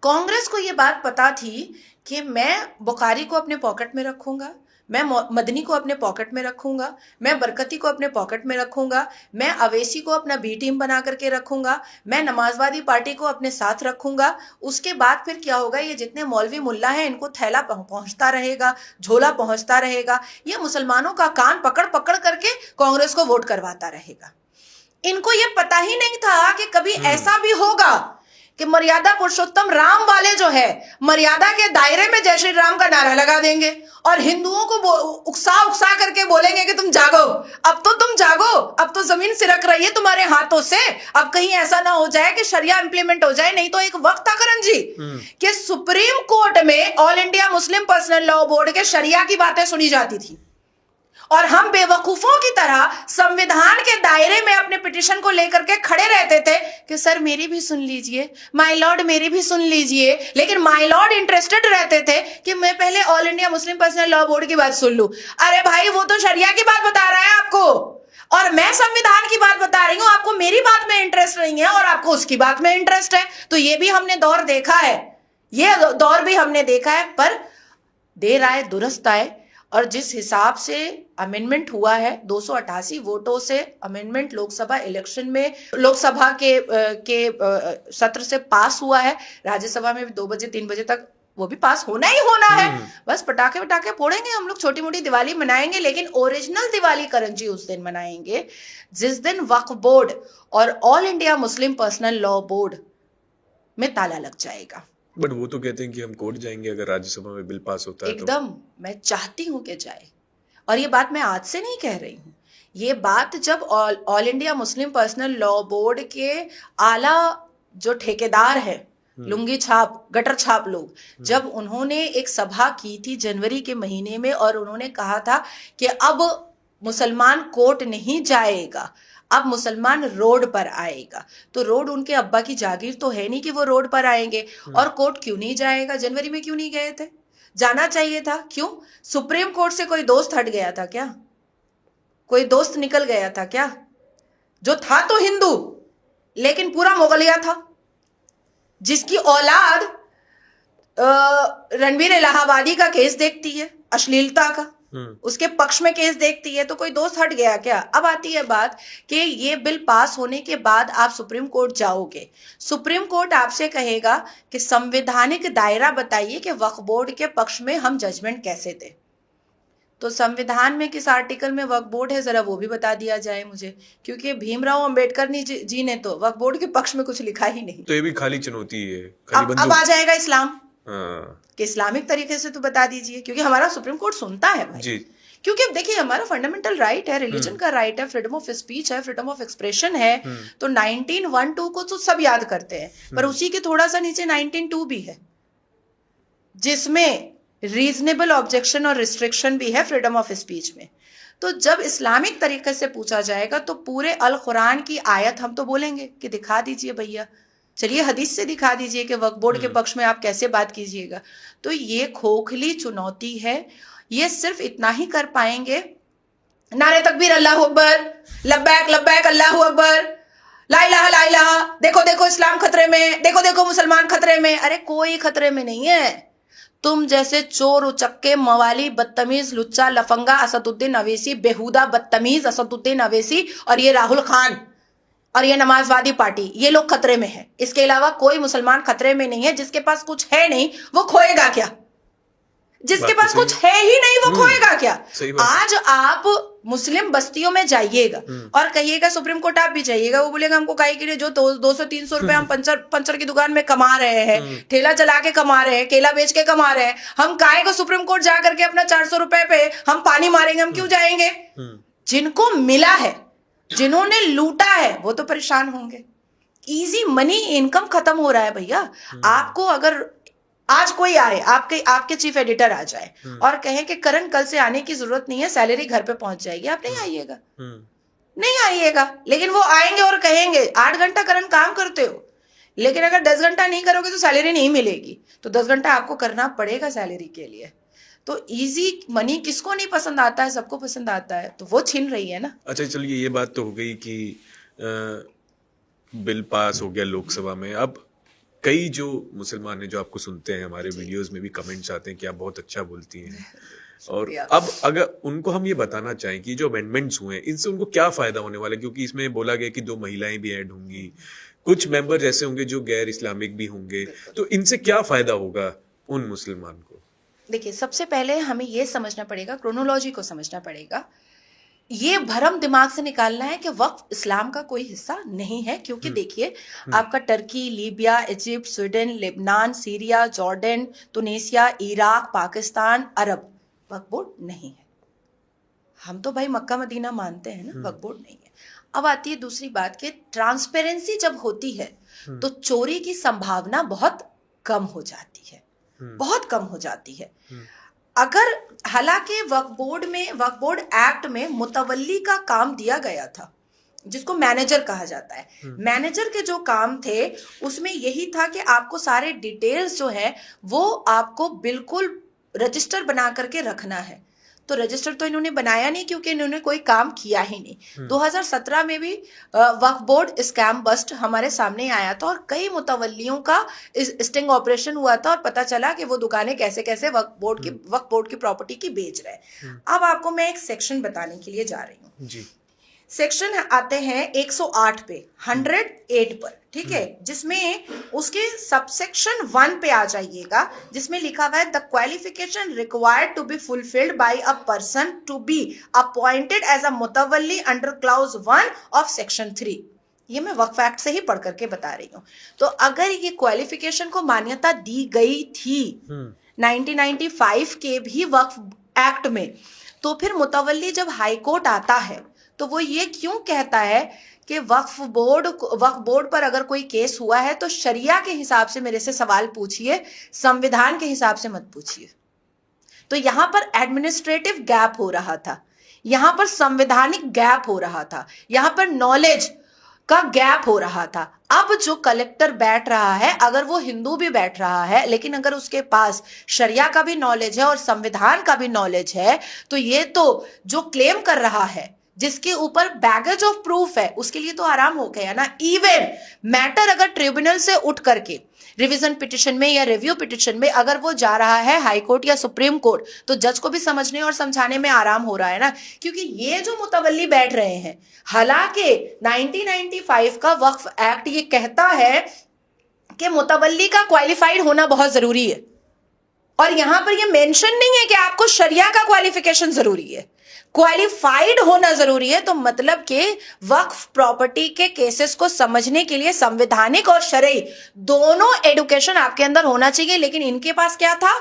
कांग्रेस को ये बात पता थी कि मैं बुखारी को अपने पॉकेट में रखूंगा, मैं मदनी को अपने पॉकेट में रखूंगा, मैं बरकती को अपने पॉकेट में रखूंगा, मैं अवैसी को अपना बी टीम बना करके रखूंगा, मैं नमाजवादी पार्टी को अपने साथ रखूंगा। उसके बाद फिर क्या होगा, ये जितने मौलवी मुल्ला हैं इनको थैला पहुंचता रहेगा, झोला पहुंचता रहेगा, ये मुसलमानों का कान पकड़ पकड़ करके कांग्रेस को वोट करवाता रहेगा। इनको ये पता ही नहीं था कि कभी ऐसा भी होगा कि मर्यादा पुरुषोत्तम राम वाले जो है मर्यादा के दायरे में जय श्री राम का नारा लगा देंगे और हिंदुओं को उकसा उकसा करके बोलेंगे कि तुम जागो, अब तो तुम जागो, अब तो जमीन सिरक रही है तुम्हारे हाथों से, अब कहीं ऐसा ना हो जाए कि शरिया इंप्लीमेंट हो जाए। नहीं तो एक वक्त था करण जी कि सुप्रीम कोर्ट में all India Muslim personal law board के शरिया की बातें सुनी जाती थी और हम बेवकूफों की तरह संविधान के दायरे में अपने पिटीशन को लेकर के खड़े रहते थे कि सर मेरी भी सुन लीजिए, माय लॉर्ड मेरी भी सुन लीजिए। लेकिन माय लॉर्ड इंटरेस्टेड रहते थे कि मैं पहले all India Muslim personal law board की बात सुन लूं। अरे भाई वो तो शरिया की बात बता रहा है आपको और मैं संविधान की बात बता रही हूं, आपको मेरी बात में इंटरेस्ट नहीं है और आपको उसकी बात में इंटरेस्ट है। तो ये भी हमने दौर देखा है, ये दौर भी हमने देखा है। पर देर आए दुरुस्त आए और जिस हिसाब से अमेंडमेंट हुआ है 288 वोटों से अमेंडमेंट लोकसभा इलेक्शन में लोकसभा के सत्र से पास हुआ है, राज्यसभा में भी 2 बजे 3 बजे तक वो भी पास होना ही होना है। बस पटाखे वटाखे फोड़ेंगे हम लोग, छोटी मोटी दिवाली मनाएंगे, लेकिन ओरिजिनल दिवाली करण जी उस दिन मनाएंगे जिस दिन वक्फ बोर्ड और all India Muslim personal law board में ताला लग जाएगा। बट वो तो कहते हैं कि हम कोर्ट जाएंगे अगर राज्यसभा में बिल पास होता है। एकदम मैं चाहती हूं कि जाए, और ये बात मैं आज से नहीं कह रही हूं, ये बात जब all India Muslim personal law board के आला जो ठेकेदार है, लुंगी छाप गटर छाप लोग, जब उन्होंने एक सभा की थी जनवरी के महीने में और उन्होंने कहा था कि अब मुसलमान कोर्ट नहीं जाएगा, अब मुसलमान रोड पर आएगा, तो रोड उनके अब्बा की जागीर तो है नहीं कि वो रोड पर आएंगे। और कोर्ट क्यों नहीं जाएगा? जनवरी में क्यों नहीं गए थे? जाना चाहिए था। क्यों? सुप्रीम कोर्ट से कोई दोस्त हट गया था क्या? कोई दोस्त निकल गया था क्या? जो था तो हिंदू लेकिन पूरा मुगलिया था, जिसकी औलाद रणवीर इलाहाबादी का केस देखती है, अश्लीलता का, उसके पक्ष में केस देखती है, तो कोई दोस्त हट गया क्या? अब आती है बात कि ये बिल पास होने के बाद आप सुप्रीम कोर्ट जाओगे, सुप्रीम कोर्ट आपसे कहेगा कि संवैधानिक दायरा बताइए कि वक्फ बोर्ड के पक्ष में हम जजमेंट कैसे दें। तो संविधान में किस आर्टिकल में वक्फ बोर्ड है जरा वो भी बता दिया जाए मुझे, क्योंकि भीमराव अंबेडकर जी ने तो वक्फ बोर्ड के पक्ष में कुछ लिखा ही नहीं। तो ये भी खाली चुनौती है, अब आ जाएगा इस्लाम कि इस्लामिक तरीके से तो बता दीजिए, क्योंकि हमारा सुप्रीम कोर्ट सुनता है भाई जी। क्योंकि देखिए हमारा फंडामेंटल राइट है, रिलीजन का राइट है, फ्रीडम ऑफ स्पीच है, फ्रीडम ऑफ एक्सप्रेशन है। तो 1912 को तो सब याद करते हैं, पर उसी के थोड़ा सा नीचे 19(2) भी है जिसमें रीजनेबल ऑब्जेक्शन और रिस्ट्रिक्शन भी है फ्रीडम ऑफ स्पीच में। तो जब इस्लामिक तरीके से पूछा जाएगा तो पूरे अल कुरान की आयत हम तो बोलेंगे कि दिखा दीजिए भैया, चलिए हदीस से दिखा दीजिए कि वक्फ बोर्ड के पक्ष में आप कैसे बात कीजिएगा। तो ये खोखली चुनौती है, ये सिर्फ इतना ही कर पाएंगे, नारे तकबीर अल्लाहू अकबर, लब्बैक लब्बैक अल्लाहू अकबर, ला इलाहा ला इलाहा, देखो देखो इस्लाम खतरे में, देखो देखो मुसलमान खतरे में। अरे कोई खतरे में नहीं है, तुम जैसे चोर उचक्के मवाली बदतमीज लुच्चा लफंगा असदुद्दीन अवैसी, बेहुदा बदतमीज असदुद्दीन अवैसी और ये राहुल खान और ये नमाजवादी पार्टी, ये लोग खतरे में है। इसके अलावा कोई मुसलमान खतरे में नहीं है। जिसके पास कुछ है नहीं वो खोएगा क्या? जिसके पास कुछ है ही नहीं वो खोएगा क्या? आज आप मुस्लिम बस्तियों में जाइएगा और कहिएगा, सुप्रीम कोर्ट आप भी जाइएगा, वो बोलेगा हमको काहे के लिए, जो 200-300 रुपए हम पंचर की दुकान में कमा रहे हैं, ठेला चला के कमा रहे हैं, केला बेच के कमा रहे हैं, हम काहे को सुप्रीम कोर्ट जा करके अपना 400 रुपए पे हम पानी मारेंगे? हम क्यों जाएंगे? जिनको मिला है, जिन्होंने लूटा है, वो तो परेशान होंगे। इजी मनी इनकम खत्म हो रहा है भैया। आपको अगर आज कोई आए, आपके चीफ एडिटर आ जाए और कहे कि करण कल से आने की जरूरत नहीं है, सैलरी घर पे पहुंच जाएगी, आप नहीं आइएगा, नहीं आइएगा। लेकिन वो आएंगे और कहेंगे 8 घंटा करण काम करते हो, लेकिन अगर 10 घंटा नहीं करोगे तो सैलरी नहीं मिलेगी, तो 10 घंटा आपको करना पड़ेगा सैलरी के लिए। तो इजी मनी किसको नहीं पसंद आता है? सबको पसंद आता है, तो वो छीन रही है ना। अच्छा चलिए, ये बात तो हो गई कि बिल पास हो गया लोकसभा में। अब कई जो मुसलमान हैं जो आपको सुनते हैं, हमारे वीडियोस में भी कमेंट्स आते हैं कि आप बहुत अच्छा बोलती हैं, और अब अगर उनको हम ये बताना चाहें कि जो अमेंडमेंट्स हुए हैं इनसे उनको क्या फायदा होने वाला है, क्योंकि इसमें बोला गया कि 2 महिलाएं भी ऐड होंगी, कुछ मेंबर ऐसे होंगे जो गैर इस्लामिक भी होंगे, तो इनसे क्या फायदा होगा उन मुसलमान को? देखिए, सबसे पहले हमें ये समझना पड़ेगा, क्रोनोलॉजी को समझना पड़ेगा। ये भरम दिमाग से निकालना है कि वक्फ इस्लाम का कोई हिस्सा नहीं है, क्योंकि देखिए आपका Turkey, Libya, Egypt, Sweden, Lebanon, Syria, Jordan, Tunisia, Iraq, Pakistan, Arab Waqf board नहीं है। हम तो भाई मक्का मदीना मानते हैं ना, वक्फ बोर्ड नहीं है। अब आती है दूसरी बात कि ट्रांसपेरेंसी जब होती है तो चोरी की संभावना बहुत कम हो जाती है, बहुत कम हो जाती है। अगर हालांकि वक्फ बोर्ड एक्ट में मुतवल्ली का काम दिया गया था, जिसको मैनेजर कहा जाता है, मैनेजर के जो काम थे उसमें यही था कि आपको सारे डिटेल्स जो है वो आपको बिल्कुल रजिस्टर बना करके रखना है। तो रजिस्टर तो इन्होंने बनाया नहीं, क्योंकि इन्होंने कोई काम किया ही नहीं। 2017 में भी वक्फ बोर्ड स्कैम बस्ट हमारे सामने आया था और कई मुतवल्लियों का स्टिंग ऑपरेशन हुआ था और पता चला कि वो दुकानें कैसे कैसे वक्फ बोर्ड की प्रॉपर्टी की बेच रहे हैं। अब आपको मैं एक सेक्शन बताने के लिए जा रही हूँ जी। सेक्शन आते हैं 108 पे, 108 पर, ठीक है, जिसमें उसके सबसेक्शन 1 पे आ जाइएगा, जिसमें लिखा हुआ है the qualification required to be fulfilled by a person to be appointed as a mutawalli under clause 1 of section 3। ये मैं वक्फ एक्ट से ही पढ़ करके बता रही हूँ। तो अगर ये क्वालिफिकेशन को मान्यता दी गई थी 1995 के भी वक्फ एक्ट में, तो फिर मुतवल्ली जब हाई कोर्ट आता है तो वो ये क्यों कहता है कि वक्फ बोर्ड पर अगर कोई केस हुआ है तो शरिया के हिसाब से मेरे से सवाल पूछिए, संविधान के हिसाब से मत पूछिए। तो यहां पर एडमिनिस्ट्रेटिव गैप हो रहा था, यहां पर संवैधानिक गैप हो रहा था, यहां पर नॉलेज का गैप हो रहा था। अब जो कलेक्टर बैठ रहा है, अगर वो हिंदू भी बैठ रहा है, लेकिन अगर उसके पास शरिया का भी नॉलेज है और संविधान का भी नॉलेज है, तो ये तो जो क्लेम कर रहा है, जिसके ऊपर बैगेज ऑफ प्रूफ है, उसके लिए तो आराम हो गया ना। इवन मैटर अगर ट्रिब्यूनल से उठ करके रिवीजन पिटिशन में या रिव्यू पिटिशन में अगर वो जा रहा है हाई कोर्ट या सुप्रीम कोर्ट, तो जज को भी समझने और समझाने में आराम हो रहा है ना। क्योंकि ये जो मुतवल्ली बैठ रहे हैं, हालांकि 1995 का वक्फ एक्ट ये कहता है कि मुतवल्ली का क्वालिफाइड होना बहुत जरूरी है, और यहां पर ये मेंशन नहीं है कि आपको शरिया का क्वालिफिकेशन जरूरी है, क्वालिफाइड होना जरूरी है। तो मतलब कि वक्फ प्रॉपर्टी के केसेस को समझने के लिए संवैधानिक और शरई दोनों एडुकेशन आपके अंदर होना चाहिए। लेकिन इनके पास क्या था?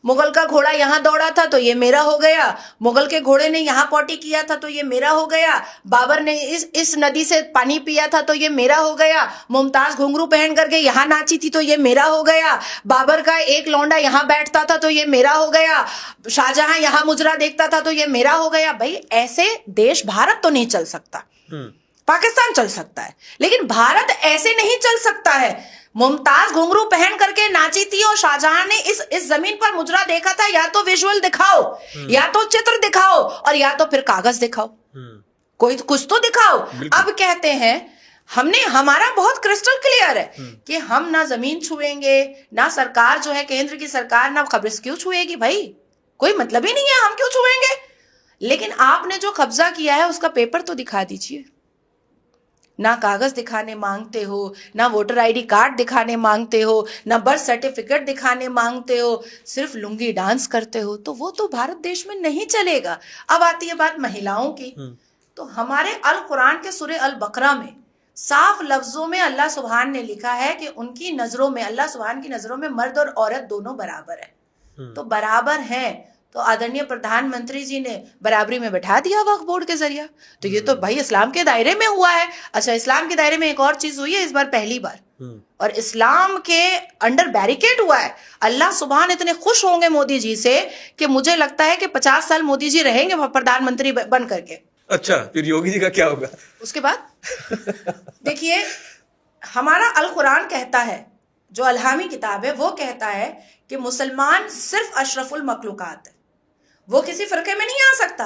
मुगल का घोड़ा यहां दौड़ा था तो ये मेरा हो गया, मुगल के घोड़े ने यहां पॉटी किया था तो ये मेरा हो गया, बाबर ने इस नदी से पानी पिया था तो ये मेरा हो गया, मुमताज घुंघरू पहन करके यहां नाची थी तो ये मेरा हो गया, बाबर का एक लौंडा यहां बैठता था तो ये मेरा हो गया, शाहजहां यहां मुजरा देखता था तो ये मेरा हो गया। भाई ऐसे देश, भारत तो नहीं चल सकता, पाकिस्तान चल सकता है, लेकिन भारत ऐसे नहीं चल सकता है। मुमताज घुंघरू पहन करके नाची थी और शाहजहां ने इस जमीन पर मुजरा देखा था। या तो विजुअल दिखाओ, या तो चित्र दिखाओ, और या तो फिर कागज दिखाओ, कोई कुछ तो दिखाओ। अब कहते हैं हमारा बहुत क्रिस्टल क्लियर है कि हम ना जमीन छुएंगे, ना सरकार जो है केंद्र की सरकार ना कब्र क्यों छुएगी। भाई कोई मतलब ही नहीं है, हम क्यों छुएंगे। लेकिन आपने जो कब्जा किया है उसका पेपर तो दिखा दीजिए। ना कागज दिखाने मांगते हो, ना वोटर आईडी कार्ड दिखाने मांगते हो, ना बर्थ सर्टिफिकेट दिखाने मांगते हो, सिर्फ लुंगी डांस करते हो, तो वो तो भारत देश में नहीं चलेगा। अब आती है बात महिलाओं की, तो हमारे अल कुरान के सूरह अल बकरा में साफ लफ्जों में अल्लाह सुब्हान ने लिखा है कि उनकी नजरों में, अल्लाह सुब्हान की नजरों में मर्द और औरत दोनों बराबर है। तो बराबर हैं तो आदरणीय प्रधानमंत्री जी ने बराबरी में बैठा दिया वक्फ बोर्ड के जरिए। तो ये तो भाई इस्लाम के दायरे में हुआ है। अच्छा, इस्लाम के दायरे में एक और चीज हुई है इस बार पहली बार, और इस्लाम के अंडर बैरिकेड हुआ है। अल्लाह सुब्हान इतने खुश होंगे मोदी जी से कि मुझे लगता है कि 50 साल मोदी जी रहेंगे प्रधानमंत्री बन करके। अच्छा, फिर योगी जी का क्या होगा उसके बाद? देखिए, हमारा अल कुरान कहता है, जो अलहामी किताब है, वो कहता है कि मुसलमान सिर्फ अशरफुल मखलूकात है। वो किसी फिरके में नहीं आ सकता,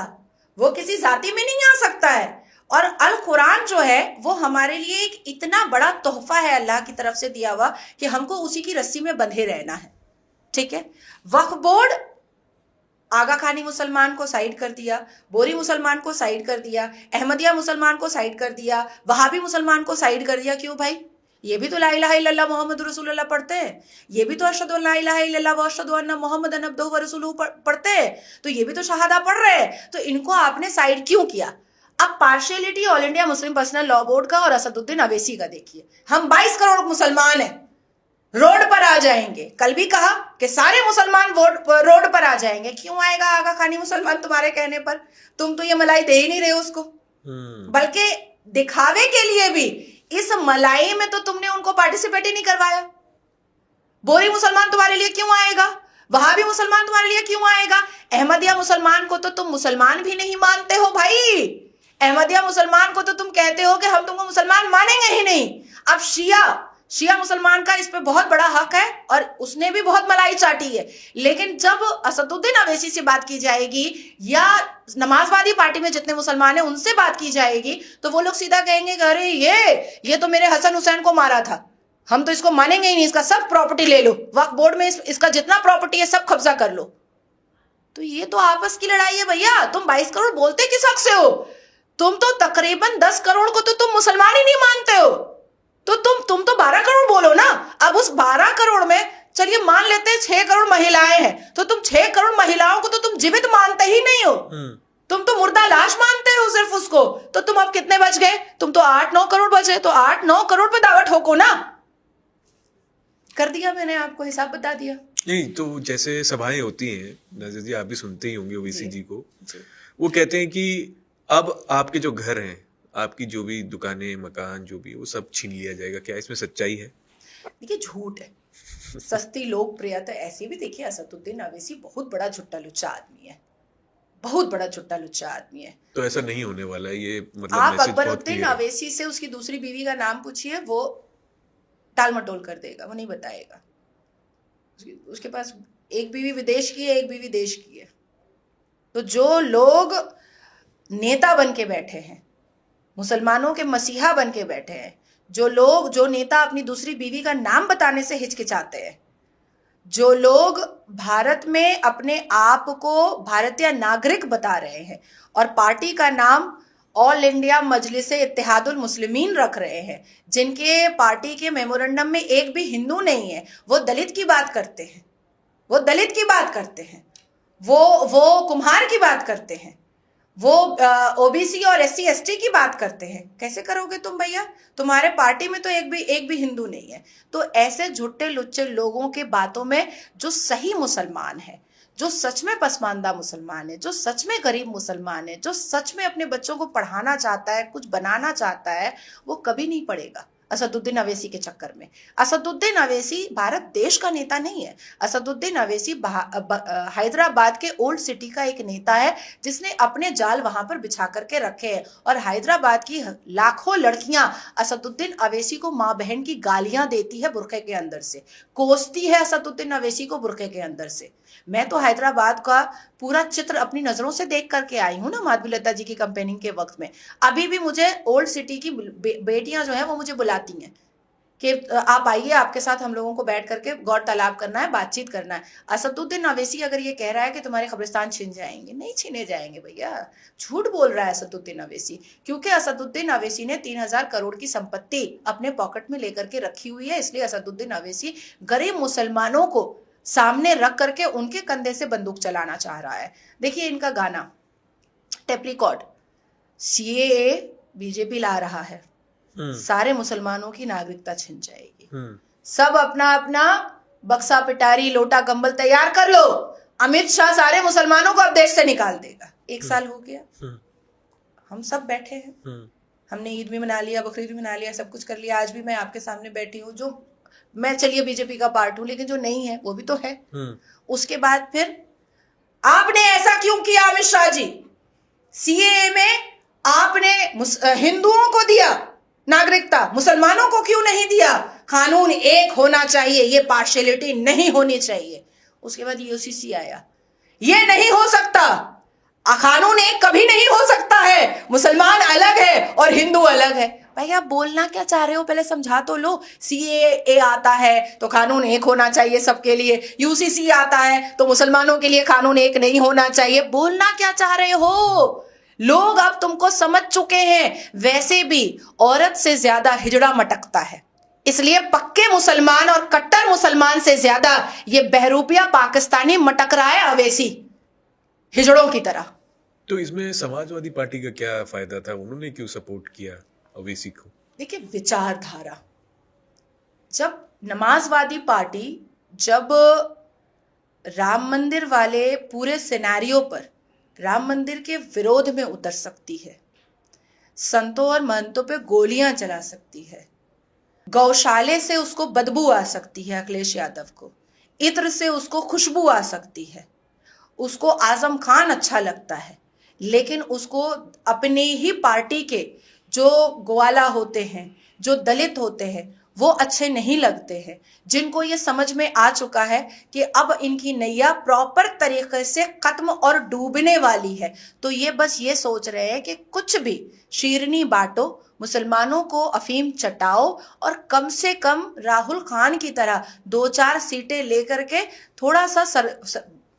वो किसी जाति में नहीं आ सकता है, और अल कुरान जो है वो हमारे लिए एक इतना बड़ा तोहफा है अल्लाह की तरफ से दिया हुआ कि हमको उसी की रस्सी में बंधे रहना है। ठीक है, वक्फ बोर्ड आगा खानी मुसलमान को साइड कर दिया, बोरी मुसलमान को साइड कर दिया, अहमदिया मुसलमान को साइड कर दिया, वहाबी मुसलमान को साइड कर दिया। क्यों भाई? ये भी तो ला इलाहा इल्लल्लाह मोहम्मद रसूलुल्लाह पढ़ते हैं, ये भी तो अशहदु अल्ला इलाहा इल्लल्लाह व अशहदु अन्ना मोहम्मदन अब्दुहु व रसूलुहु पढ़ते हैं, तो ये भी तो शहादा पढ़ रहे हैं, तो इनको आपने साइड क्यों किया? अब partiality all India Muslim personal law board का और असदुद्दीन अवैसी का देखिए। हम 22 करोड़ मुसलमान हैं, रोड पर आ जाएंगे। कल भी कहा कि सारे मुसलमान रोड पर आ जाएंगे। क्यों आएगा आगा खानी मुसलमान तुम्हारे कहने पर? तुम तो ये मलाई दे ही नहीं रहे उसको, बल्कि दिखावे के लिए भी इस मलाई में तो तुमने उनको पार्टिसिपेट ही नहीं करवाया। बोरी मुसलमान तुम्हारे लिए क्यों आएगा? वहाबी मुसलमान तुम्हारे लिए क्यों आएगा? अहमदिया मुसलमान को तो तुम मुसलमान भी नहीं मानते हो भाई। अहमदिया मुसलमान को तो तुम कहते हो कि हम तुमको मुसलमान मानेंगे ही नहीं। अब शिया मुसलमान का इस पे बहुत बड़ा हक है और उसने भी बहुत मलाई चाटी है, लेकिन जब असदुद्दीन अवैसी से बात की जाएगी या नमाजवादी पार्टी में जितने मुसलमान हैं उनसे बात की जाएगी तो वो लोग सीधा कहेंगे कि अरे ये तो मेरे हसन हुसैन को मारा था, हम तो इसको मानेंगे ही नहीं, इसका सब प्रॉपर्टी ले लो, वक्फ बोर्ड में इसका जितना प्रॉपर्टी है सब कब्जा कर लो। तो ये तो आपस की लड़ाई है भैया। तुम 22 करोड़ बोलते किस हक से हो? तुम तो तकरीबन 10 करोड़ को तो तुम मुसलमान ही नहीं मानते हो, तो तुम तो 12 करोड़ बोलो ना। अब उस 12 करोड़ में चलिए मान लेते हैं 6 करोड़ महिलाएं हैं, तो तुम 6 करोड़ महिलाओं को तो तुम जीवित मानते ही नहीं हो, तुम तो मुर्दा लाश मानते हो सिर्फ उसको। तो तुम अब कितने बच गए? तुम तो 8-9 करोड़ बचे, तो 8-9 करोड़ पे दावा ठोको ना। कर दिया मैंने, आपको हिसाब बता दिया। नहीं तो जैसे सभाएं होती हैं नजर जी, आप भी सुनते ही होंगे ओवैसी जी को, वो कहते हैं कि अब आपके जो घर हैं, आपकी जो भी दुकानें मकान जो भी, वो सब छीन लिया जाएगा। क्या इसमें सच्चाई है? देखिए झूठ है, सस्ती लोकप्रियता। ऐसे भी देखिए असदुद्दीन अवैसी बहुत बड़ा झुट्टा लुच्चा आदमी है, बहुत बड़ा झुट्टा लुच्चा आदमी है। तो ऐसा नहीं होने वाला है, ये मतलब आप अकबरुद्दीन अवैसी से उसकी दूसरी बीवी का नाम पूछिए, वो टाल मटोल कर देगा, वो नहीं बताएगा। उसके पास एक बीवी विदेश की है, एक बीवी देश की है। तो जो लोग नेता बन के बैठे हैं, मुसलमानों के मसीहा बन के बैठे हैं, जो नेता अपनी दूसरी बीवी का नाम बताने से हिचकिचाते हैं, जो लोग भारत में अपने आप को भारतीय नागरिक बता रहे हैं और पार्टी का नाम ऑल इंडिया मजलिस इत्तेहादुल मुस्लिमीन रख रहे हैं, जिनके पार्टी के मेमोरेंडम में एक भी हिंदू नहीं है, वो दलित की बात करते हैं, वो दलित की बात करते हैं, वो कुम्हार की बात करते हैं, वो ओबीसी और एससी एसटी की बात करते हैं। कैसे करोगे तुम भैया? तुम्हारे पार्टी में तो एक भी हिंदू नहीं है। तो ऐसे झुट्टे लुच्चे लोगों के बातों में जो सही मुसलमान है, जो सच में पसमानदा मुसलमान है, जो सच में गरीब मुसलमान है, जो सच में अपने बच्चों को पढ़ाना चाहता है, कुछ बनाना चाहता है, वो कभी नहीं पढ़ेगा असदुद्दीन अवैसी के चक्कर में। असदुद्दीन अवैसी भारत देश का नेता नहीं है। असदुद्दीन अवैसी हैदराबाद के ओल्ड सिटी का एक नेता है, जिसने अपने जाल वहां पर बिछा करके रखे हैं और हैदराबाद की लाखों लड़कियां असदुद्दीन अवैसी को माँ बहन की गालियां देती है बुरखे के अंदर से, कोसती है असदुद्दीन अवैसी को बुरखे के अंदर से। मैं तो हैदराबाद का पूरा चित्र अपनी नजरों से देख करके आई हूं ना माधवी लता जी की कैंपेनिंग के वक्त में। अभी भी मुझे ओल्ड सिटी की बेटियां जो है वो मुझे बुलाती हैं कि आप आइए, आपके साथ हम लोगों को बैठ करके गौर तालाब करना है, बातचीत करना है। असदुद्दीन अवैसी अगर ये कह रहा है कि तुम्हारे कब्रिस्तान छीन जाएंगे, नहीं छीने जाएंगे भैया, झूठ बोल रहा है असदुद्दीन अवैसी। क्योंकि असदुद्दीन अवैसी ने 3000 करोड़ की संपत्ति अपने पॉकेट में लेकर के रखी हुई है, इसलिए असदुद्दीन अवैसी गरीब मुसलमानों को सामने रख करके उनके कंधे से बंदूक चलाना चाह रहा है। देखिए इनका गाना टेप रिकॉर्ड, सीएए बीजेपी ला रहा है, सारे मुसलमानों की नागरिकता छिन जाएगी, सब अपना अपना बक्सा पिटारी लोटा कंबल तैयार कर लो, अमित शाह सारे मुसलमानों को अब देश से निकाल देगा। 1 साल हो गया, हम सब बैठे हैं, हमने ईद भी मना लिया, बकरीद भी मना लिया, सब कुछ कर लिया। आज भी मैं आपके सामने बैठी हूँ, जो मैं चलिए बीजेपी का पार्ट हूं, लेकिन जो नहीं है वो भी तो है। उसके बाद फिर आपने ऐसा क्यों किया अमित शाह जी? सीएए में आपने हिंदुओं को दिया नागरिकता, मुसलमानों को क्यों नहीं दिया? कानून एक होना चाहिए, ये पार्शियलिटी नहीं होनी चाहिए। उसके बाद यूसीसी आया, ये नहीं हो सकता, कानून एक कभी नहीं हो सकता है, मुसलमान अलग है और हिंदू अलग है। भाई आप बोलना क्या चाह रहे हो पहले समझा तो लो। सीएए आता है तो कानून एक होना चाहिए सबके लिए, यूसीसी आता है तो मुसलमानों के लिए कानून एक नहीं होना चाहिए। बोलना क्या चाह रहे हो? लोग अब तुमको समझ चुके हैं। वैसे भी औरत से ज्यादा हिजड़ा मटकता है, इसलिए पक्के मुसलमान और कट्टर मुसलमान से ज्यादा ये बहरूपिया पाकिस्तानी मटक रहा है अवैसी हिजड़ों की तरह। तो इसमें समाजवादी पार्टी का क्या फायदा था? उन्होंने क्यों सपोर्ट किया अवैसी को? देखिए विचारधारा, जब नमाजवादी पार्टी जब राम मंदिर वाले पूरे सिनेरियो पर राम मंदिर के विरोध में उतर सकती है, संतों और महंतों पे गोलियां चला सकती है, गौशाले से उसको बदबू आ सकती है, अखिलेश यादव को इत्र से उसको खुशबू आ सकती है, उसको आजम खान अच्छा लगता है, लेकिन उसको अपने ही पार्टी के जो ग्वाला होते हैं, जो दलित होते हैं, वो अच्छे नहीं लगते हैं। जिनको ये समझ में आ चुका है कि अब इनकी नैया प्रॉपर तरीके से खत्म और डूबने वाली है, तो ये बस ये सोच रहे हैं कि कुछ भी शीरनी बांटो, मुसलमानों को अफीम चटाओ और कम से कम राहुल खान की तरह 2-4 सीटें लेकर के थोड़ा सा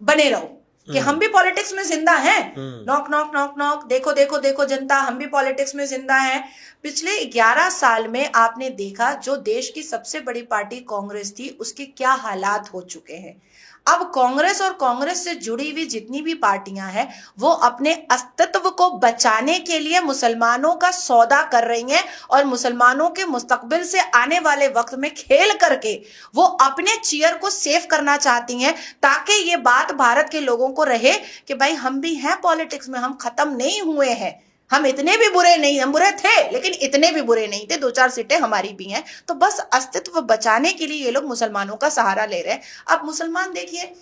बने रहो कि हम भी पॉलिटिक्स में जिंदा हैं। नॉक नॉक नॉक नॉक, देखो देखो देखो जनता, हम भी पॉलिटिक्स में जिंदा हैं। पिछले 11 साल में आपने देखा जो देश की सबसे बड़ी पार्टी कांग्रेस थी, उसके क्या हालात हो चुके हैं। अब कांग्रेस और कांग्रेस से जुड़ी हुई जितनी भी पार्टियां हैं, वो अपने अस्तित्व को बचाने के लिए मुसलमानों का सौदा कर रही हैं और मुसलमानों के मुस्तकबिल से आने वाले वक्त में खेल करके वो अपने चेयर को सेव करना चाहती हैं, ताकि ये बात भारत के लोगों को रहे कि भाई हम भी हैं पॉलिटिक्स में, हम खत्म नहीं हुए हैं, हम इतने भी बुरे नहीं, हम बुरे थे लेकिन इतने भी बुरे नहीं थे, 2-4 सीटें हमारी भी हैं। तो बस अस्तित्व बचाने के लिए ये लोग मुसलमानों का सहारा ले रहे हैं। अब मुसलमान देखिए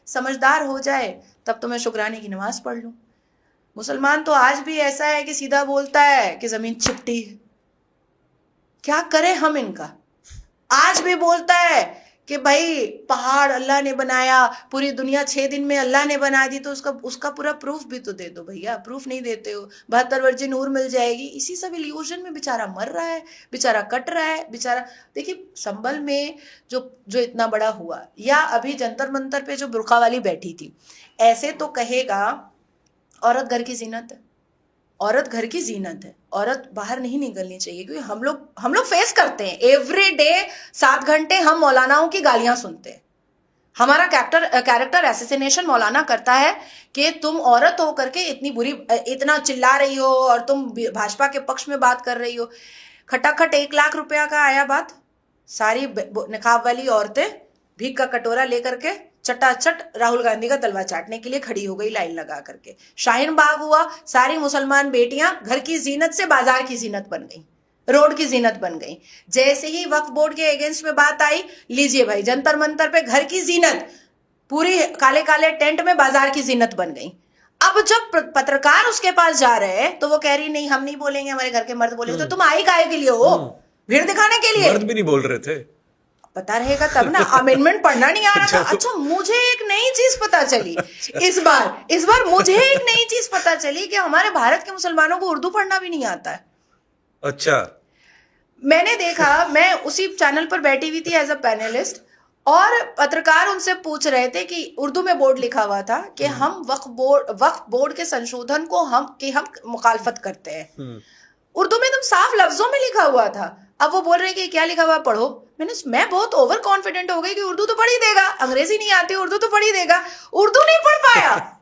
समझदार हो जाए तब तो मैं शुक्राने की नमाज पढ़ लूं। मुसलमान तो आज भी ऐसा है कि सीधा बोलता है कि जमीन चिपटी है। क्या करें हम इनका? आज भी बोलता है कि भाई पहाड़ अल्लाह ने बनाया, पूरी दुनिया 6 दिन में अल्लाह ने बना दी, तो उसका पूरा प्रूफ भी तो दे दो भैया। प्रूफ नहीं देते हो, 72 वर्जिन नूर मिल जाएगी, इसी सब इल्यूजन में बेचारा मर रहा है, बेचारा कट रहा है बेचारा। देखिए संभल में जो इतना बड़ा हुआ, या अभी जंतर मंतर पे जो बुर्का वाली बैठी थी, ऐसे तो कहेगा औरत घर की जीनत है, औरत घर की जीनत है, औरत बाहर नहीं निकलनी चाहिए। क्योंकि हम लोग फेस करते हैं एवरी डे 7 घंटे हम मौलानाओं की गालियां सुनते हैं। हमारा कैरेक्टर एसेसिनेशन मौलाना करता है कि तुम औरत हो करके इतना चिल्ला रही हो और तुम भाजपा के पक्ष में बात कर रही हो। खटाखट 1 लाख रुपया का आया बात, सारी निकाब वाली औरतें भीख का कटोरा लेकर के चटाचट राहुल गांधी का तलवा चाटने के लिए खड़ी हो गई लाइन लगा करके। शाहीन बाग हुआ, सारी मुसलमान बेटियां घर की जीनत से बाजार की जीनत बन गई, रोड की जीनत बन गई। जैसे ही वक्फ बोर्ड के अगेंस्ट में बात आई, लीजिए भाई जंतर मंतर पे घर की जीनत पूरी काले काले टेंट में बाजार की जीनत बन गई। अब जब पत्रकार उसके पास जा रहे हैं तो वो कह रही नहीं हम नहीं बोलेंगे, हमारे घर के मर्द बोलेंगे। तो तुम आई काहे के लिए हो? भीड़ दिखाने के लिए? मर्द भी नहीं बोल रहे थे, पता रहेगा तब ना। अमेंडमेंट पढ़ना नहीं आ रहा था। अच्छा मुझे एक नई चीज पता चली इस बार मुझे एक नई चीज पता चली कि हमारे भारत के मुसलमानों को उर्दू पढ़ना भी नहीं आता है। अच्छा, मैंने देखा, मैं उसी चैनल पर बैठी हुई थी एज अ पैनलिस्ट, और पत्रकार उनसे पूछ रहे थे कि उर्दू में बोर्ड लिखा हुआ था कि हम वक्फ बोर्ड के संशोधन को हम मुखालफत करते हैं। उर्दू में एकदम साफ लफ्जों में लिखा हुआ था। अब वो बोल रहे कि क्या लिखा हुआ पढ़ो। मैं बहुत ओवर कॉन्फिडेंट हो गई कि उर्दू तो पढ़ ही देगा, अंग्रेजी नहीं आती उर्दू तो पढ़ ही देगा। उर्दू नहीं पढ़ पाया,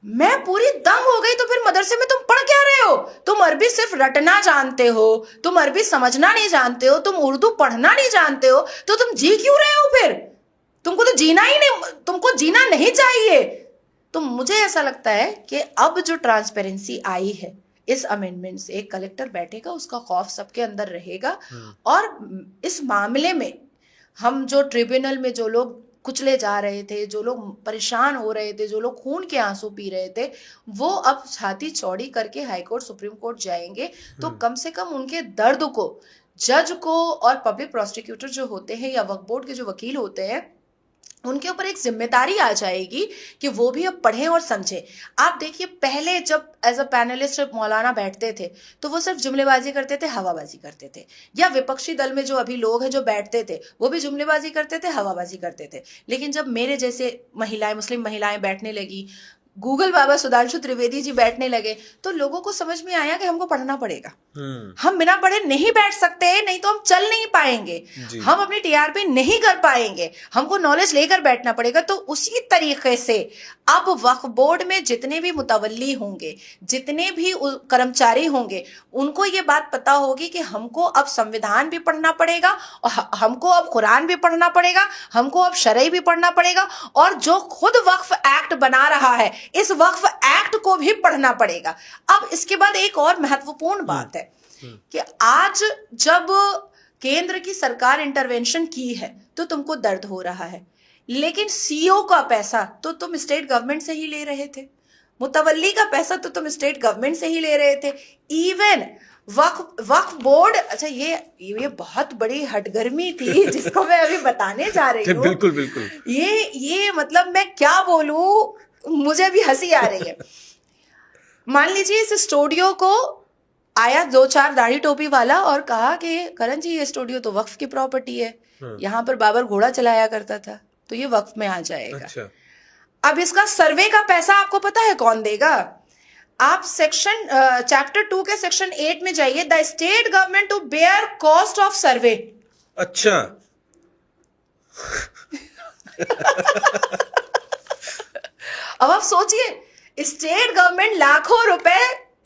मैं पूरी दंग हो गई। तो फिर मदरसे में तुम पढ़ क्या रहे हो? तुम अरबी सिर्फ रटना जानते हो, तुम अरबी समझना नहीं जानते हो, तुम उर्दू पढ़ना नहीं जानते हो, तो तुम जी क्यों रहे हो? फिर तुमको तो जीना ही नहीं, तुमको जीना नहीं चाहिए। तो मुझे ऐसा लगता है कि अब जो ट्रांसपेरेंसी आई है इस अमेंडमेंट से, एक कलेक्टर बैठेगा, उसका खौफ सबके अंदर रहेगा। और इस मामले में हम जो ट्रिब्यूनल में जो लोग कुचले जा रहे थे, जो लोग परेशान हो रहे थे, जो लोग खून के आंसू पी रहे थे, वो अब छाती चौड़ी करके हाई कोर्ट सुप्रीम कोर्ट जाएंगे। तो कम से कम उनके दर्द को जज को और पब्लिक प्रोसिक्यूटर जो होते हैं या वक्फ बोर्ड के जो वकील होते हैं, उनके ऊपर एक जिम्मेदारी आ जाएगी कि वो भी अब पढ़ें और समझें। आप देखिए, पहले जब एज अ पैनलिस्ट मौलाना बैठते थे तो वो सिर्फ जुमलेबाजी करते थे, हवाबाजी करते थे, या विपक्षी दल में जो अभी लोग हैं जो बैठते थे वो भी जुमलेबाजी करते थे, हवाबाजी करते थे। लेकिन जब मेरे जैसे महिलाएं, मुस्लिम महिलाएं बैठने लगी, गूगल बाबा सुधांशु त्रिवेदी जी बैठने लगे, तो लोगों को समझ में आया कि हमको पढ़ना पड़ेगा। हम बिना पढ़े नहीं बैठ सकते, नहीं तो हम चल नहीं पाएंगे, हम अपनी टीआरपी नहीं कर पाएंगे, हमको नॉलेज लेकर बैठना पड़ेगा। तो उसी तरीके से अब वक्फ बोर्ड में जितने भी मुतवल्ली होंगे, जितने भी कर्मचारी होंगे, उनको ये बात पता होगी कि हमको अब संविधान भी पढ़ना पड़ेगा, और हमको अब कुरान भी पढ़ना पड़ेगा, हमको अब शरई भी पढ़ना पड़ेगा, और जो खुद वक्फ एक्ट बना रहा है इस वक्फ एक्ट को भी पढ़ना पड़ेगा। अब इसके बाद एक और महत्वपूर्ण बात है कि आज जब केंद्र की सरकार इंटरवेंशन की है तो तुमको दर्द हो रहा है, लेकिन सीओ का पैसा तो तुम स्टेट गवर्नमेंट से ही ले रहे थे, मुतवल्ली का पैसा तो तुम स्टेट गवर्नमेंट से ही ले रहे थे। इवन वक्फ बोर्ड, अच्छा ये बहुत बड़ी हटगर्मी थी जिसको मैं अभी बताने जा रही हूँ। बिल्कुल बिल्कुल। ये मतलब मैं क्या बोलूं, मुझे भी हंसी आ रही है। मान लीजिए इस स्टूडियो को आया 2-4 दाढ़ी टोपी वाला और कहा कि करण जी ये स्टूडियो तो वक्फ की प्रॉपर्टी है, यहाँ पर बाबर घोड़ा चलाया करता था, तो ये वक्फ में आ जाएगा। अच्छा। अब इसका सर्वे का पैसा आपको पता है कौन देगा? आप सेक्शन चैप्टर 2 के सेक्शन 8 में जाइए, the state government to bear cost of survey. अच्छा। अब आप सोचिए, स्टेट गवर्नमेंट लाखों रुपए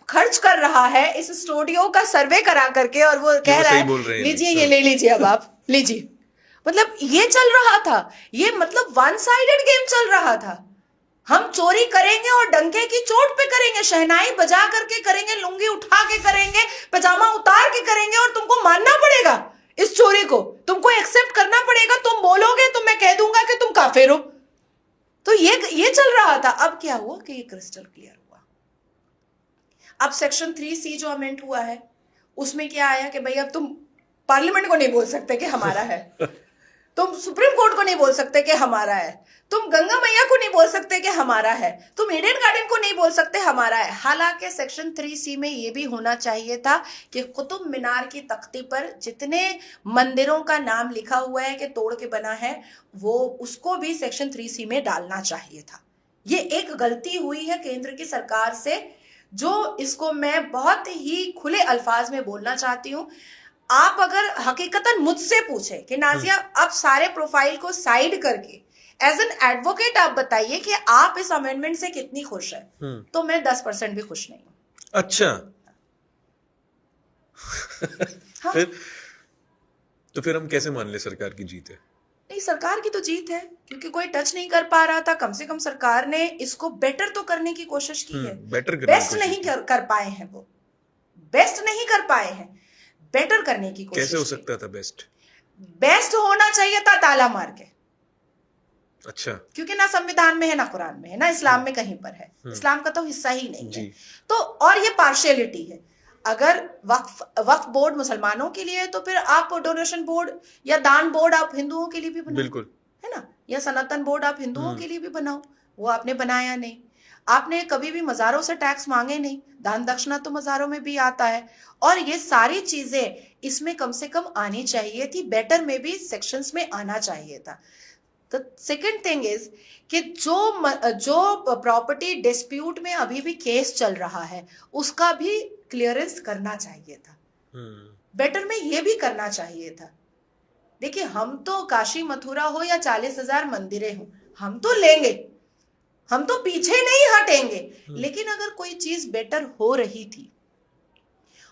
खर्च कर रहा है इस स्टूडियो का सर्वे करा करके, और वो कह रहा है लीजिए ये ले लीजिए, अब आप लीजिए। मतलब ये चल रहा था, ये मतलब वन साइडेड गेम चल रहा था। हम चोरी करेंगे और डंके की चोट पे करेंगे, शहनाई बजा करके करेंगे, लुंगी उठा के करेंगे, पजामा उतार के करेंगे, और तुमको मानना पड़ेगा इस चोरी को, तुमको एक्सेप्ट करना पड़ेगा। तुम बोलोगे तो मैं कह दूंगा कि तुम काफिर हो। तो ये चल रहा था। अब क्या हुआ कि ये क्रिस्टल क्लियर हुआ। अब सेक्शन 3C जो अमेंड हुआ है उसमें क्या आया कि भाई अब तुम पार्लियामेंट को नहीं बोल सकते कि हमारा है, तुम सुप्रीम कोर्ट को नहीं बोल सकते कि हमारा है, तुम गंगा मैया को नहीं बोल सकते कि हमारा है, तुम ईडन गार्डन को नहीं बोल सकते हमारा है। हालांकि सेक्शन 3C में यह भी होना चाहिए था कि कुतुब मीनार की तख्ती पर जितने मंदिरों का नाम लिखा हुआ है कि तोड़ के बना है, वो उसको भी सेक्शन 3C में डालना चाहिए था। ये एक गलती हुई है केंद्र की सरकार से, जो इसको मैं बहुत ही खुले अल्फाज में बोलना चाहती हूँ। आप अगर हकीकतन मुझसे पूछे कि नाजिया आप सारे प्रोफाइल को साइड करके एज एन एडवोकेट आप बताइए कि आप इस अमेंडमेंट से कितनी खुश है, तो मैं 10% भी खुश नहीं हूं। अच्छा। हाँ? फिर हम कैसे मान ले सरकार की जीत है? नहीं, सरकार की तो जीत है, क्योंकि कोई टच नहीं कर पा रहा था। कम से कम सरकार ने इसको बेटर तो करने की कोशिश की है। बेस्ट नहीं कर पाए हैं, वो बेस्ट नहीं कर पाए हैं, बेटर करने की कोशिश। कैसे हो सकता था बेस्ट? बेस्ट होना चाहिए था ताला मार के। अच्छा। क्योंकि ना संविधान में है, ना कुरान में है, ना इस्लाम में कहीं पर है। इस्लाम का तो हिस्सा ही नहीं है। तो और ये पार्शियलिटी है। अगर वक्फ बोर्ड मुसलमानों के लिए है तो फिर आप डोनेशन बोर्ड या दान बोर्ड आप हिंदुओं के लिए भी बनाओ, बिल्कुल है ना, या सनातन बोर्ड आप हिंदुओं के लिए भी बनाओ। वो आपने बनाया नहीं। आपने कभी भी मजारों से टैक्स मांगे नहीं, दान दक्षिणा तो मजारों में भी आता है, और ये सारी चीजें इसमें कम से कम आनी चाहिए थी। बेटर में भी सेक्शंस में आना चाहिए था। द सेकेंड थिंग इज कि जो प्रॉपर्टी डिस्प्यूट में अभी भी केस चल रहा है उसका भी क्लियरेंस करना चाहिए था। बेटर में ये भी करना चाहिए था। देखिए, हम तो काशी मथुरा हो या 40,000 मंदिरें हो, हम तो लेंगे, हम तो पीछे नहीं हटेंगे। लेकिन अगर कोई चीज बेटर हो रही थी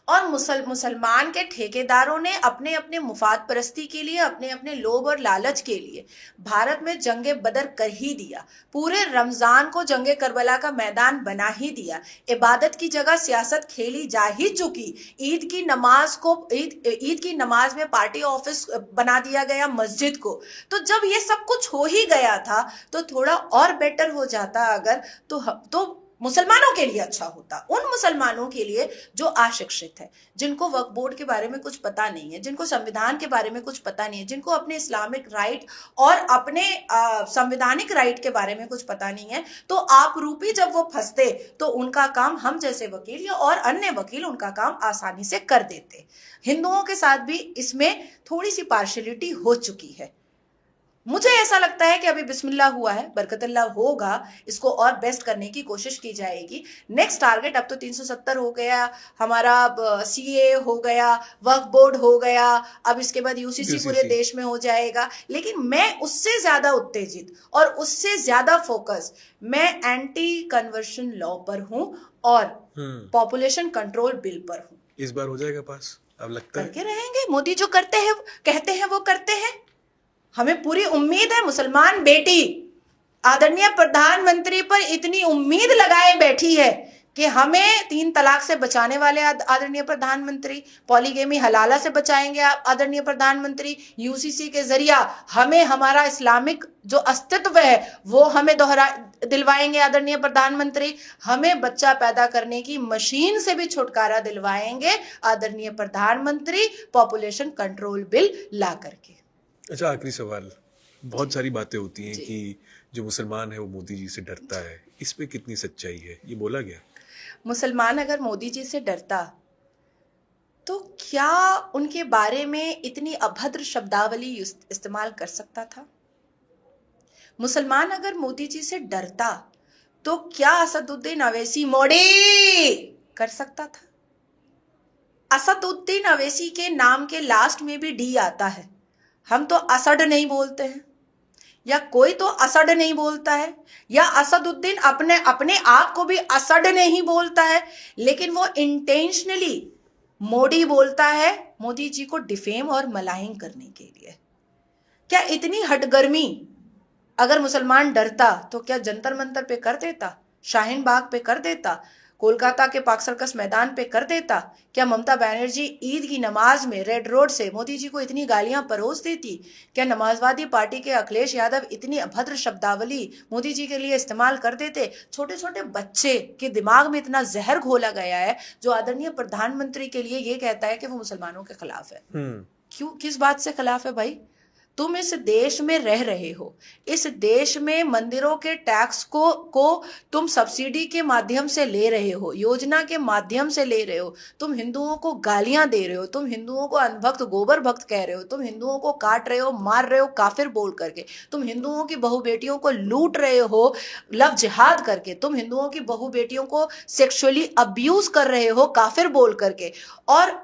और मुसलमान के ठेकेदारों ने अपने अपने मुफाद परस्ती के लिए, अपने अपने लोभ और लालच के लिए भारत में जंगे बदर कर ही दिया, पूरे रमजान को जंगे करबला का मैदान बना ही दिया, इबादत की जगह सियासत खेली जा ही चुकी, ईद की नमाज में पार्टी ऑफिस बना दिया गया मस्जिद को। तो जब ये सब कुछ हो ही गया था तो थोड़ा और बेटर हो जाता अगर, तो मुसलमानों के लिए अच्छा होता, उन मुसलमानों के लिए जो अशिक्षित है, जिनको वक्फ बोर्ड के बारे में कुछ पता नहीं है, जिनको संविधान के बारे में कुछ पता नहीं है, जिनको अपने इस्लामिक राइट और अपने संवैधानिक राइट के बारे में कुछ पता नहीं है। तो आप रूपी जब वो फंसते तो उनका काम हम जैसे वकील या और अन्य वकील उनका काम आसानी से कर देते। हिंदुओं के साथ भी इसमें थोड़ी सी पार्शियलिटी हो चुकी है। मुझे ऐसा लगता है कि अभी बिस्मिल्लाह हुआ है, बरकतुल्लाह होगा, इसको और बेस्ट करने की कोशिश की जाएगी। नेक्स्ट टारगेट अब तो 370 हो गया, हमारा सीए हो गया, वक्फ बोर्ड हो गया, अब इसके बाद यूसीसी पूरे देश में हो जाएगा। लेकिन मैं उससे ज्यादा उत्तेजित और उससे ज्यादा फोकस मैं एंटी कन्वर्शन लॉ पर हूं और पॉपुलेशन कंट्रोल बिल पर हूं। इस बार हो जाएगा पास, अब लगता है करके रहेंगे। मोदी जो करते हैं कहते हैं वो करते हैं। हमें पूरी उम्मीद है। मुसलमान बेटी आदरणीय प्रधानमंत्री पर इतनी उम्मीद लगाए बैठी है कि हमें 3 तलाक से बचाने वाले आदरणीय प्रधानमंत्री, पॉलीगेमी हलाला से बचाएंगे आदरणीय प्रधानमंत्री, यूसीसी के जरिया हमें हमारा इस्लामिक जो अस्तित्व है वो हमें दिलवाएंगे आदरणीय प्रधानमंत्री, हमें बच्चा पैदा करने की मशीन से भी छुटकारा दिलवाएंगे आदरणीय प्रधानमंत्री, पॉपुलेशन कंट्रोल बिल ला करके। अच्छा, आखिरी सवाल, बहुत सारी बातें होती हैं कि जो मुसलमान है वो मोदी जी से डरता है, इस पे कितनी सच्चाई है, ये बोला गया? मुसलमान अगर मोदी जी से डरता तो क्या उनके बारे में इतनी अभद्र शब्दावली इस्तेमाल कर सकता था? मुसलमान अगर मोदी जी से डरता तो क्या असदुद्दीन अवैसी मोड़ी कर सकता था? असदुद्दीन अवैसी के नाम के लास्ट में भी डी आता है। हम तो असड नहीं बोलते हैं, या कोई तो असड नहीं बोलता है, या असदुद्दीन अपने आप को भी असड नहीं बोलता है, लेकिन वो इंटेंशनली मोदी बोलता है मोदी जी को डिफेम और मलाइन करने के लिए। क्या इतनी हटगर्मी अगर मुसलमान डरता तो क्या जंतर मंतर पे कर देता, शाहीन बाग पे कर देता, कोलकाता के पाक सर्कस मैदान पे कर देता? क्या ममता बनर्जी ईद की नमाज में रेड रोड से मोदी जी को इतनी गालियां परोस देती? क्या समाजवादी पार्टी के अखिलेश यादव इतनी अभद्र शब्दावली मोदी जी के लिए इस्तेमाल कर देते? छोटे छोटे बच्चे के दिमाग में इतना जहर घोला गया है जो आदरणीय प्रधानमंत्री के लिए ये कहता है कि वो मुसलमानों के खिलाफ है। क्यों, किस बात से खिलाफ है भाई? तुम इस देश में रह रहे हो, इस देश में मंदिरों के टैक्स को तुम सब्सिडी के माध्यम से ले रहे हो, योजना के माध्यम से ले रहे हो, तुम हिंदुओं को गालियां दे रहे हो, तुम हिंदुओं को अनभक्त गोबर भक्त कह रहे हो, तुम हिंदुओं को काट रहे हो, मार रहे हो काफिर बोल करके, तुम हिंदुओं की बहु बेटियों को लूट रहे हो लव जिहाद करके, तुम हिंदुओं की बहु बेटियों को सेक्सुअली अब्यूज कर रहे हो काफिर बोल करके, और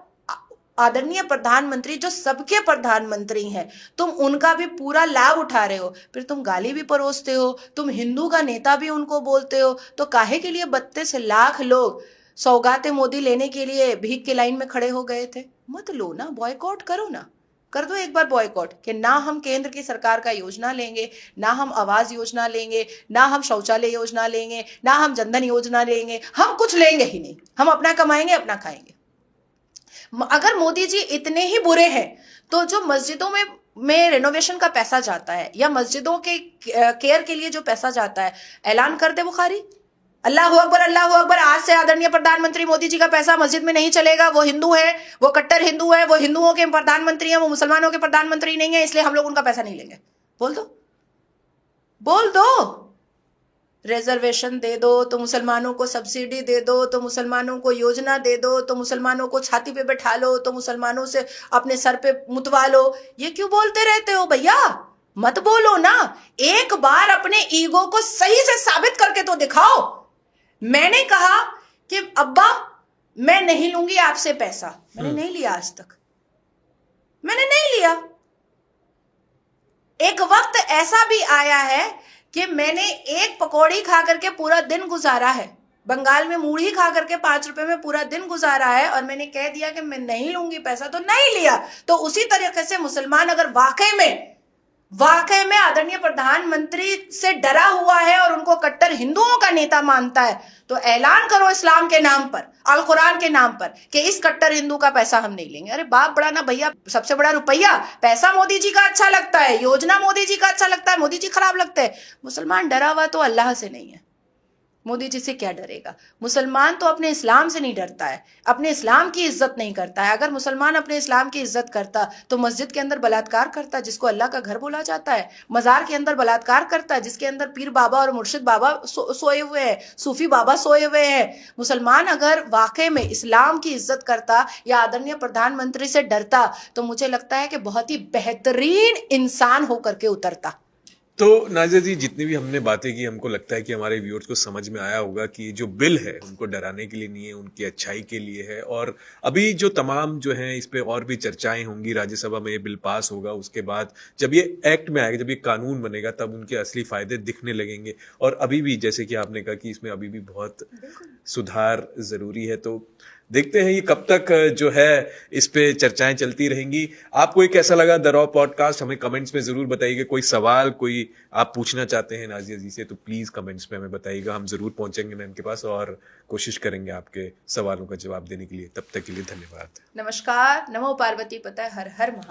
आदरणीय प्रधानमंत्री जो सबके प्रधानमंत्री हैं तुम उनका भी पूरा लाभ उठा रहे हो, फिर तुम गाली भी परोसते हो, तुम हिंदू का नेता भी उनको बोलते हो। तो काहे के लिए 32 लाख लोग सौगाते मोदी लेने के लिए भीख के लाइन में खड़े हो गए थे? मत लो ना, बॉयकॉट करो ना, कर दो एक बार बॉयकॉट कि ना हम केंद्र की सरकार का योजना लेंगे, ना हम आवास योजना लेंगे, ना हम शौचालय योजना लेंगे, ना हम जनधन योजना लेंगे, हम कुछ लेंगे ही नहीं, हम अपना कमाएंगे अपना खाएंगे। अगर मोदी जी इतने ही बुरे हैं तो जो मस्जिदों में रेनोवेशन का पैसा जाता है या मस्जिदों के केयर के लिए जो पैसा जाता है, ऐलान कर दे बुखारी, अल्लाह अकबर अल्लाह अकबर, आज से आदरणीय प्रधानमंत्री मोदी जी का पैसा मस्जिद में नहीं चलेगा, वो हिंदू है, वो कट्टर हिंदू है, वो हिंदुओं के प्रधानमंत्री है, वो मुसलमानों के प्रधानमंत्री नहीं है, इसलिए हम लोग उनका पैसा नहीं लेंगे। बोल दो, बोल दो। रिजर्वेशन दे दो तो मुसलमानों को सब्सिडी दे दो, तो मुसलमानों को योजना दे दो, तो मुसलमानों को छाती पे बैठा लो, तो मुसलमानों से अपने सर पे मुतवा लो। ये क्यों बोलते रहते हो भैया? मत बोलो ना, एक बार अपने ईगो को सही से साबित करके तो दिखाओ। मैंने कहा कि अब्बा मैं नहीं लूंगी आपसे पैसा, मैंने नहीं लिया आज तक, मैंने नहीं लिया। एक वक्त ऐसा भी आया है कि मैंने एक पकौड़ी खा करके पूरा दिन गुजारा है, बंगाल में मूढ़ी खा करके 5 रुपए में पूरा दिन गुजारा है, और मैंने कह दिया कि मैं नहीं लूंगी पैसा तो नहीं लिया। तो उसी तरीके से मुसलमान अगर वाकई में आदरणीय प्रधानमंत्री से डरा हुआ है और उनको कट्टर हिंदुओं का नेता मानता है तो ऐलान करो इस्लाम के नाम पर, अल कुरान के नाम पर, कि इस कट्टर हिंदू का पैसा हम नहीं लेंगे। अरे बाप बड़ा ना भैया, सबसे बड़ा रुपया पैसा मोदी जी का अच्छा लगता है, योजना मोदी जी का अच्छा लगता है, मोदी जी खराब लगता है। मुसलमान डरा हुआ तो अल्लाह से नहीं है, मोदी जी से क्या डरेगा? मुसलमान तो अपने इस्लाम से नहीं डरता है, अपने इस्लाम की इज्जत नहीं करता है। अगर मुसलमान अपने इस्लाम की इज्जत करता तो मस्जिद के अंदर बलात्कार करता, जिसको अल्लाह का घर बोला जाता है, मजार के अंदर बलात्कार करता, जिसके अंदर पीर बाबा और मुर्शिद बाबा सोए हुए हैं, सूफी बाबा सोए हुए हैं। मुसलमान अगर वाकई में इस्लाम की इज्जत करता या आदरणीय प्रधानमंत्री से डरता तो मुझे लगता है कि बहुत ही बेहतरीन इंसान होकर के उतरता। तो नाज़िया जी, जितनी भी हमने बातें की, हमको लगता है कि हमारे व्यूअर्स को समझ में आया होगा कि जो बिल है उनको डराने के लिए नहीं है, उनकी अच्छाई के लिए है। और अभी जो तमाम जो हैं इस पे और भी चर्चाएं होंगी, राज्यसभा में ये बिल पास होगा, उसके बाद जब ये एक्ट में आएगा, जब ये कानून बनेगा, तब उनके असली फायदे दिखने लगेंगे। और अभी भी जैसे कि आपने कहा कि इसमें अभी भी बहुत सुधार जरूरी है। तो देखते हैं ये कब तक जो है इस पे चर्चाएं चलती रहेंगी। आपको ये कैसा लगा द रॉ पॉडकास्ट, हमें कमेंट्स में जरूर बताइएगा। कोई सवाल कोई आप पूछना चाहते हैं नाज़िया जी से तो प्लीज कमेंट्स में हमें बताइएगा, हम जरूर पहुंचेंगे मैम के पास और कोशिश करेंगे आपके सवालों का जवाब देने के लिए। तब तक के लिए धन्यवाद। नमस्कार, नमो पार्वती पतये, हर हर महादेव।